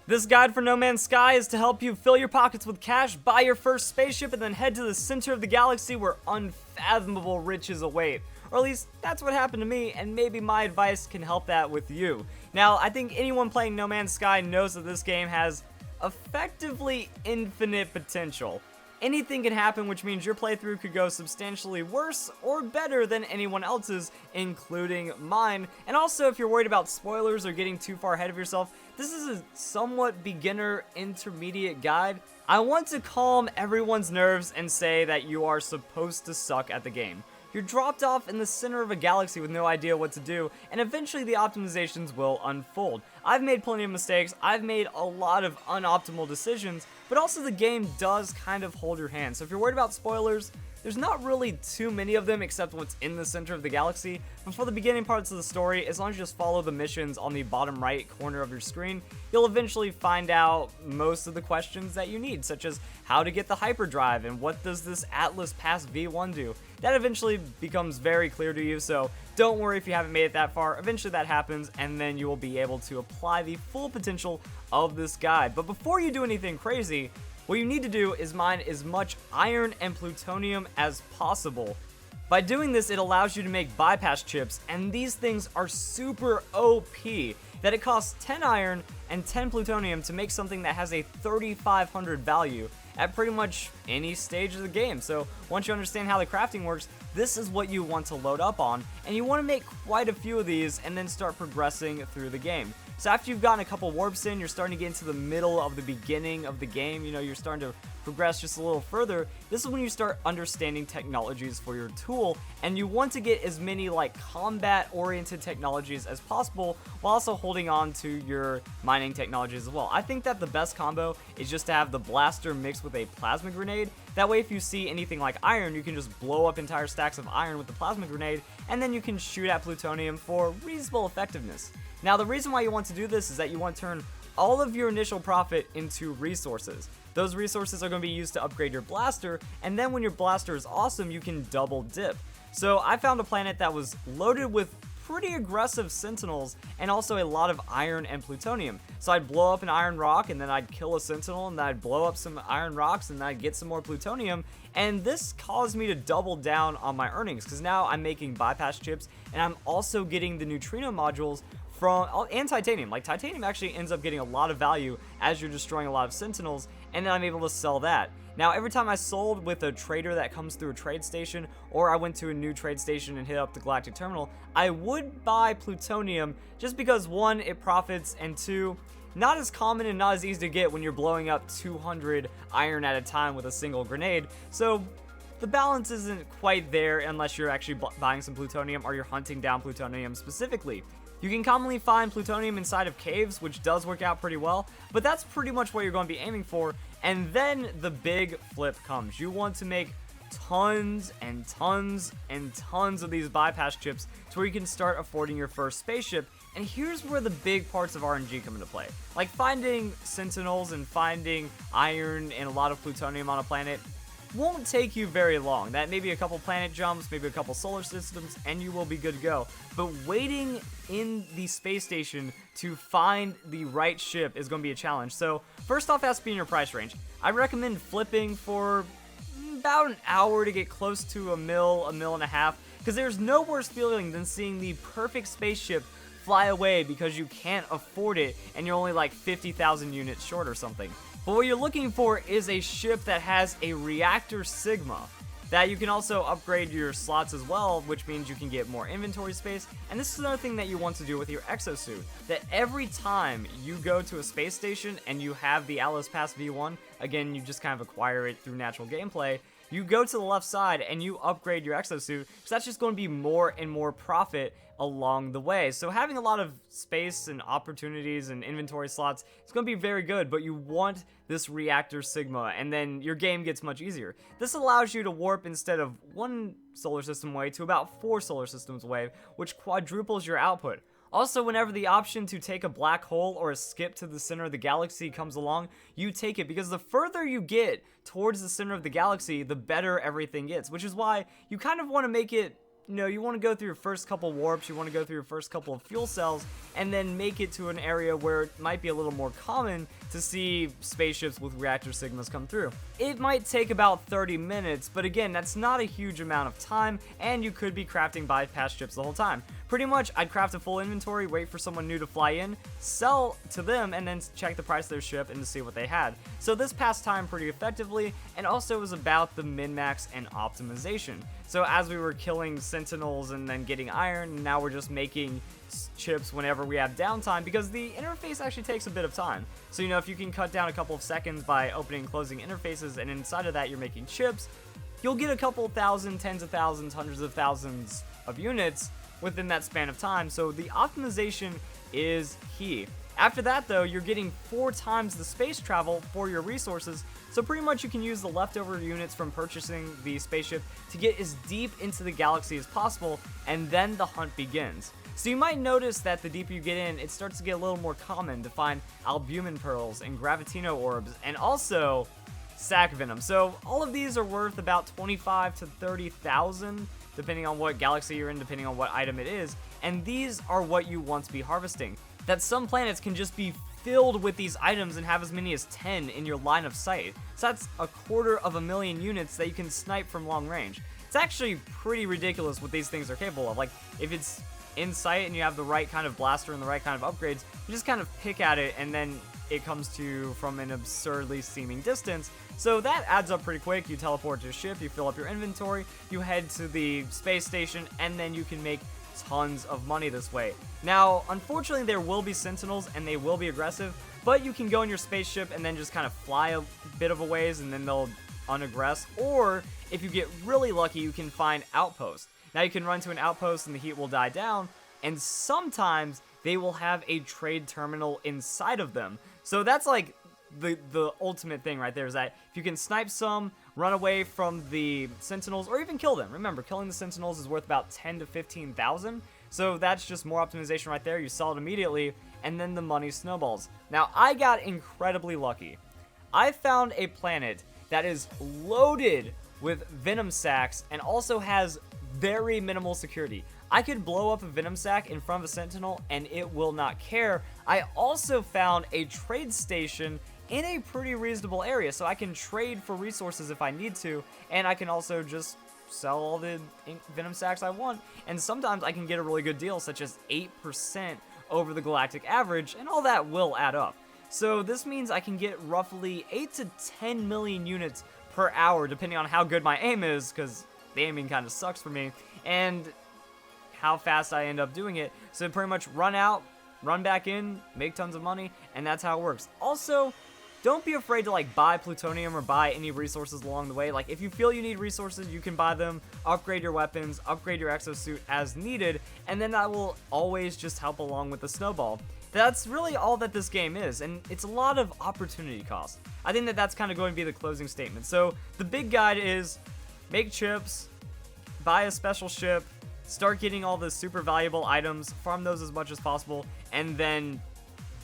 This guide for No Man's Sky is to help you fill your pockets with cash, buy your first spaceship, and then head to the center of the galaxy where unfathomable riches await. Or at least, that's what happened to me, and maybe my advice can help that with you. Now, I think anyone playing No Man's Sky knows that this game has effectively infinite potential. Anything can happen, which means your playthrough could go substantially worse or better than anyone else's, including mine. And also, if you're worried about spoilers or getting too far ahead of yourself, this is a somewhat beginner intermediate guide. I want to calm everyone's nerves and say that you are supposed to suck at the game. You're dropped off in the center of a galaxy with no idea what to do, and eventually the optimizations will unfold. I've made plenty of mistakes, I've made a lot of unoptimal decisions, but also the game does kind of hold your hand. So if you're worried about spoilers, there's not really too many of them except what's in the center of the galaxy, but for the beginning parts of the story, as long as you just follow the missions on the bottom right corner of your screen, you'll eventually find out most of the questions that you need, such as how to get the hyperdrive and what does this Atlas Pass V1 do. That eventually becomes very clear to you, so don't worry if you haven't made it that far. Eventually that happens, and then you will be able to apply the full potential of this guide. But before you do anything crazy, what you need to do is mine as much iron and plutonium as possible. By doing this, it allows you to make bypass chips, and these things are super OP, that it costs 10 iron and 10 plutonium to make something that has a 3,500 value at pretty much any stage of the game. So once you understand how the crafting works, this is what you want to load up on, and you want to make quite a few of these and then start progressing through the game. So after you've gotten a couple warps in, you're starting to get into the middle of the beginning of the game, you're starting to progress just a little further. This is when you start understanding technologies for your tool, and you want to get as many combat oriented technologies as possible while also holding on to your mining technologies as well. I think that the best combo is just to have the blaster mixed with a plasma grenade. That way if you see anything like iron, you can just blow up entire stacks of iron with the plasma grenade, and then you can shoot at plutonium for reasonable effectiveness. Now, the reason why you want to do this is that you want to turn all of your initial profit into resources. Those resources are going to be used to upgrade your blaster, and then when your blaster is awesome, you can double dip. So I found a planet that was loaded with pretty aggressive sentinels and also a lot of iron and plutonium. So I'd blow up an iron rock, and then I'd kill a sentinel, and then I'd blow up some iron rocks, and then I'd get some more plutonium. And this caused me to double down on my earnings, because now I'm making bypass chips, and I'm also getting the neutrino modules and titanium. Titanium actually ends up getting a lot of value as you're destroying a lot of sentinels, and then I'm able to sell that. Now, every time I sold with a trader that comes through a trade station, or I went to a new trade station and hit up the Galactic Terminal, I would buy plutonium just because, one, it profits, and two, not as common and not as easy to get when you're blowing up 200 iron at a time with a single grenade. So the balance isn't quite there unless you're actually buying some plutonium or you're hunting down plutonium specifically. You can commonly find plutonium inside of caves, which does work out pretty well, but that's pretty much what you're going to be aiming for. And then the big flip comes. You want to make tons and tons and tons of these bypass chips to where you can start affording your first spaceship. And here's where the big parts of RNG come into play. Like finding sentinels and finding iron and a lot of plutonium on a planet won't take you very long. That may be a couple planet jumps, maybe a couple solar systems, and you will be good to go. But waiting in the space station to find the right ship is going to be a challenge. So first off, it has to be in your price range. I recommend flipping for about an hour to get close to a mil and a half, because there's no worse feeling than seeing the perfect spaceship fly away because you can't afford it and you're only 50,000 units short or something. But what you're looking for is a ship that has a reactor sigma, that you can also upgrade your slots as well, which means you can get more inventory space. And this is another thing that you want to do with your exosuit, that every time you go to a space station and you have the Atlas Pass V1, again, you just kind of acquire it through natural gameplay, you go to the left side and you upgrade your exosuit, because that's just going to be more and more profit along the way. So having a lot of space and opportunities and inventory slots, it's going to be very good, but you want this reactor sigma, and then your game gets much easier. This allows you to warp instead of 1 solar system away to about 4 solar systems away, which quadruples your output. Also, whenever the option to take a black hole or a skip to the center of the galaxy comes along, you take it, because the further you get towards the center of the galaxy, the better everything gets, which is why you kind of want to make it you want to go through your first couple warps, you want to go through your first couple of fuel cells, and then make it to an area where it might be a little more common to see spaceships with reactor sigmas come through. It might take about 30 minutes, but again, that's not a huge amount of time, and you could be crafting bypass ships the whole time. Pretty much, I'd craft a full inventory, wait for someone new to fly in, sell to them, and then check the price of their ship and to see what they had. So this passed time pretty effectively, and also was about the min-max and optimization. So as we were killing sentinels and then getting iron, now we're just making chips whenever we have downtime, because the interface actually takes a bit of time. So if you can cut down a couple of seconds by opening and closing interfaces, and inside of that you're making chips, you'll get a couple thousand, tens of thousands, hundreds of thousands of units within that span of time. So the optimization is key. After that though, you're getting 4 times the space travel for your resources, so pretty much you can use the leftover units from purchasing the spaceship to get as deep into the galaxy as possible, and then the hunt begins. So you might notice that the deeper you get in, it starts to get a little more common to find albumin pearls and gravitino orbs, and also sac venom. So all of these are worth about 25 to 30,000, depending on what galaxy you're in, depending on what item it is, and these are what you want to be harvesting. That some planets can just be filled with these items and have as many as 10 in your line of sight. So that's 250,000 units that you can snipe from long range. It's actually pretty ridiculous what these things are capable of. Like, if it's in sight and you have the right kind of blaster and the right kind of upgrades, you just kind of pick at it and then it comes to you from an absurdly seeming distance. So that adds up pretty quick. You teleport to a ship, you fill up your inventory, you head to the space station, and then you can make tons of money this way. Now, unfortunately, there will be sentinels and they will be aggressive, but you can go in your spaceship and then just kind of fly a bit of a ways and then they'll unaggress. Or if you get really lucky, you can find outposts. Now you can run to an outpost and the heat will die down, and sometimes they will have a trade terminal inside of them. So that's like the ultimate thing right there, is that if you can snipe some, run away from the sentinels, or even kill them. Remember, killing the sentinels is worth about 10 to 15,000. So that's just more optimization right there. You sell it immediately, and then the money snowballs. Now, I got incredibly lucky. I found a planet that is loaded with venom sacs and also has very minimal security. I could blow up a venom sac in front of a sentinel and it will not care. I also found a trade station in a pretty reasonable area, so I can trade for resources if I need to, and I can also just sell all the venom sacs I want, and sometimes I can get a really good deal, such as 8% over the galactic average, and all that will add up. So this means I can get roughly 8 to 10 million units per hour, depending on how good my aim is, because the aiming kind of sucks for me, and how fast I end up doing it. So pretty much run out, run back in, make tons of money, and that's how it works. Also, don't be afraid to buy plutonium or buy any resources along the way. Like, if you feel you need resources, you can buy them, upgrade your weapons, upgrade your exosuit as needed, and then that will always just help along with the snowball. That's really all that this game is, and it's a lot of opportunity cost. I think that that's kind of going to be the closing statement. So the big guide is make chips, buy a special ship, start getting all the super valuable items, farm those as much as possible, and then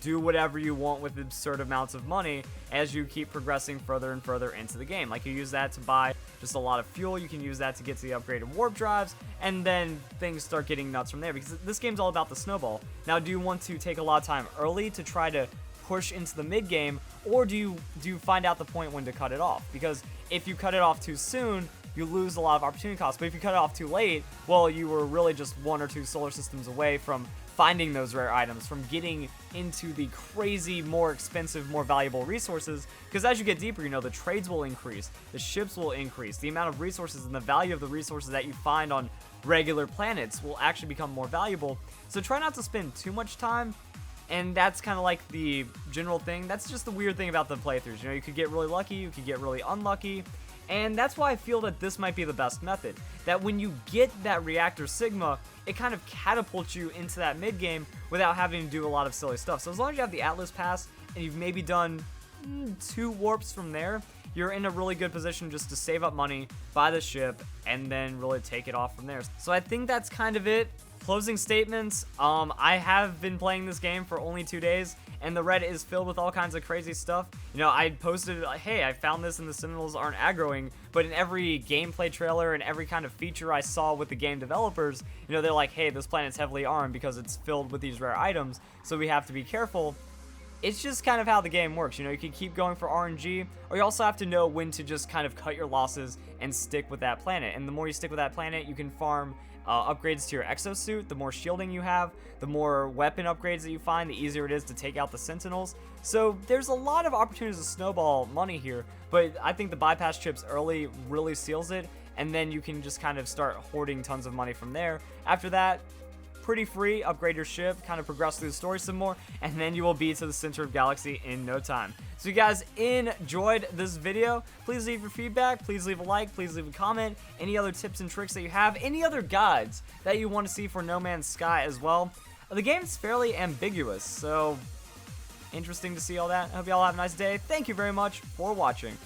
do whatever you want with absurd amounts of money as you keep progressing further and further into the game. Like, you use that to buy just a lot of fuel, you can use that to get to the upgraded warp drives, and then things start getting nuts from there, because this game's all about the snowball. Now, do you want to take a lot of time early to try to push into the mid game, or do you find out the point when to cut it off? Because if you cut it off too soon, you lose a lot of opportunity costs, but if you cut it off too late, well, you were really just 1 or 2 solar systems away from finding those rare items, from getting into the crazy, more expensive, more valuable resources, because as you get deeper, the trades will increase, the ships will increase, the amount of resources and the value of the resources that you find on regular planets will actually become more valuable. So try not to spend too much time, and that's kind of like the general thing. That's just the weird thing about the playthroughs. You could get really lucky, you could get really unlucky, and that's why I feel that this might be the best method. That when you get that reactor sigma, it kind of catapults you into that mid game without having to do a lot of silly stuff. So as long as you have the Atlas Pass and you've maybe done 2 warps from there, you're in a really good position just to save up money, buy the ship, and then really take it off from there. So I think that's kind of it Closing statements, I have been playing this game for only 2 days, and the Reddit is filled with all kinds of crazy stuff. You know, I posted, hey, I found this and the Sentinels aren't aggroing, but in every gameplay trailer and every kind of feature I saw with the game developers, you know, they're like, hey, this planet's heavily armed because it's filled with these rare items, so we have to be careful. It's just kind of how the game works. You know, you can keep going for RNG, or you also have to know when to just kind of cut your losses and stick with that planet. And the more you stick with that planet, you can farm upgrades to your exosuit. The more shielding you have, the more weapon upgrades that you find, the easier it is to take out the Sentinels. So there's a lot of opportunities to snowball money here, but I think the bypass chips early really seals it, and then you can just kind of start hoarding tons of money from there. After that, pretty free, upgrade your ship, kind of progress through the story some more, and then you will be to the center of Galaxy in no time. So if you guys enjoyed this video, please leave your feedback, please leave a like, please leave a comment, any other tips and tricks that you have, any other guides that you want to see for No Man's Sky as well. The game's fairly ambiguous, so interesting to see all that. I hope y'all have a nice day. Thank you very much for watching.